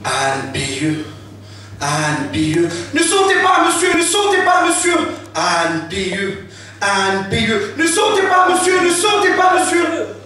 Anne Bélieu. Anne Bélieu. Ne sautez pas, monsieur, ne sautez pas, monsieur. Anne Bélieu. Anne Bélieu. Ne sautez pas, monsieur, ne sautez pas, monsieur.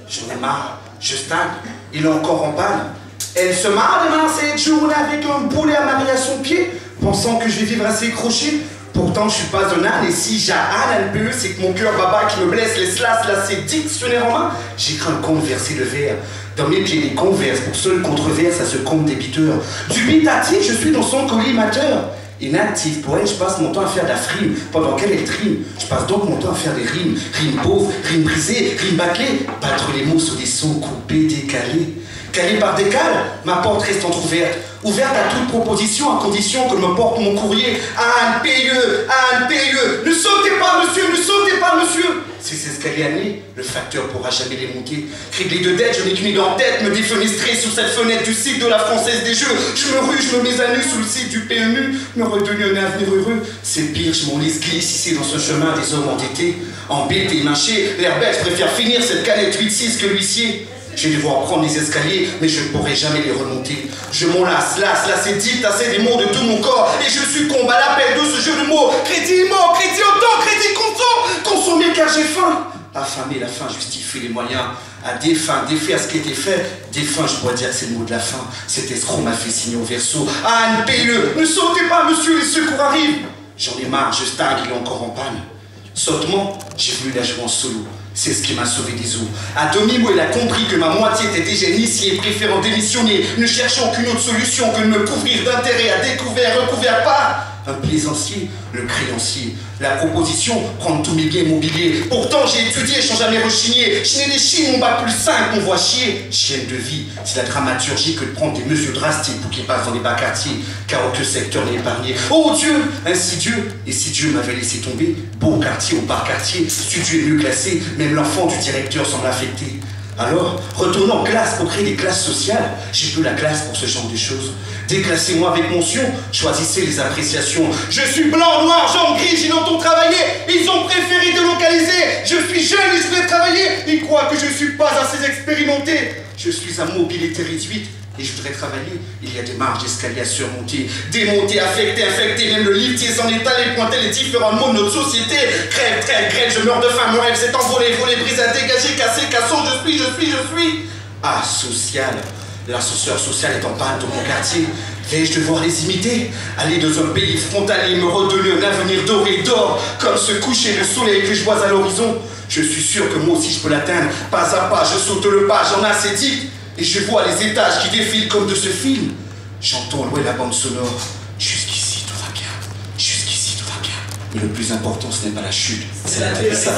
J'en ai marre, je stagne. Il est encore en panne. Elle se marre de cette journée avec un boulet à marier à son pied, pensant que je vais vivre à ses crochets. Pourtant, je suis pas un âne, et si j'ai Anne Bélieu, c'est que mon cœur baba qui me blesse, les slas, là, c'est dictionnaire en main. J'écris un conte versé de verre. Dans mes pieds, des converses, pour seul contreverse à ce compte débiteur. Dubitatif, je suis dans son collimateur. Inactif, pour elle, je passe mon temps à faire de la frime, pendant qu'elle est trime. Je passe donc mon temps à faire des rimes. Rimes pauvres, rimes brisées, rimes bâclées. Battre les mots sur des sons coupés, décalés. Calé par décale, ma porte reste entrouverte. Ouverte à toute proposition, à condition que me porte mon courrier. Anne Bélieu, Anne Bélieu. Ne sautez pas, monsieur, ne sautez pas, monsieur. Ces escaliers annés, le facteur pourra jamais les monter. Criblé de dettes, je n'ai qu'une idée en tête, me défenestrer sous cette fenêtre du site de la Française des Jeux. Je me rue, je me mets à nu sous le site du PMU, me redonner un avenir heureux. C'est pire, je m'en laisse glisser dans ce chemin des hommes entêtés. Embêtés et mâchés, l'air bête, je préfère finir cette canette 8-6 que l'huissier. Je vais devoir prendre les escaliers, mais je ne pourrai jamais les remonter. Je m'en lasse, c'est dit, tasser des mots de tout mon corps, et je succombe à l'appel de ce jeu de mots. Crédit mot, crédit autant, crédit consommer car j'ai faim. Affamer, la faim justifie les moyens. À défaim, défait à ce qui était fait. Défunt, je pourrais dire que c'est le mot de la fin. Cet escroc m'a fait signer au verso. Anne Bélieu, ne sautez pas, monsieur, les secours arrivent. J'en ai marre, je stagne, il est encore en panne. Sautement, j'ai voulu la jouer en solo. C'est ce qui m'a sauvé des eaux. À demi-mot, elle a compris que ma moitié était déjà initiée, préférant démissionner, ne cherchant qu'une autre solution que de me couvrir d'intérêt à découvert, recouvert par un plaisancier, le créancier. La proposition, prendre tous mes biens immobiliers. Pourtant, j'ai étudié, sans jamais rechigner. Je n'ai des chines, mon bac plus 5, on voit chier. Chienne de vie, c'est la dramaturgie que de prendre des mesures drastiques pour qu'ils passent dans les bas quartiers, car aucun secteur n'est épargné. Oh Dieu, insidieux, et si Dieu m'avait laissé tomber, beau quartier ou par quartier, studio est mieux classé, même l'enfant du directeur semble affecté. Alors, retournons en classe pour créer des classes sociales. J'ai peu la classe pour ce genre de choses. Déclassez-moi avec mention, choisissez les appréciations. Je suis blanc, noir, jaune, gris, j'ai longtemps travaillé. Ils ont préféré délocaliser. Je suis jeune et je vais travailler. Ils croient que je ne suis pas assez expérimenté. Je suis à mobilité réduite et je voudrais travailler. Il y a des marges d'escalier à surmonter. Démonter, affecter, infecter, même le liftier s'en étaler, pointer les différents mots de notre société. Crève, trêve, grève, je meurs de faim, mon rêve s'est envolé, volé, brisé, dégagé, cassé, cassot, je suis. Asocial. L'ascenseur social est en panne dans mon quartier. Vais-je devoir les imiter? Aller dans un pays frontalier, me redonner un avenir doré d'or, comme ce coucher de soleil que je vois à l'horizon. Je suis sûr que moi aussi je peux l'atteindre. Pas à pas, je saute le pas, j'en ai assez dit. Et je vois les étages qui défilent comme de ce film. J'entends loin la bande sonore. Jusqu'ici, tout va bien. Jusqu'ici, tout va bien. Mais le plus important, ce n'est pas la chute, c'est l'atterrissage.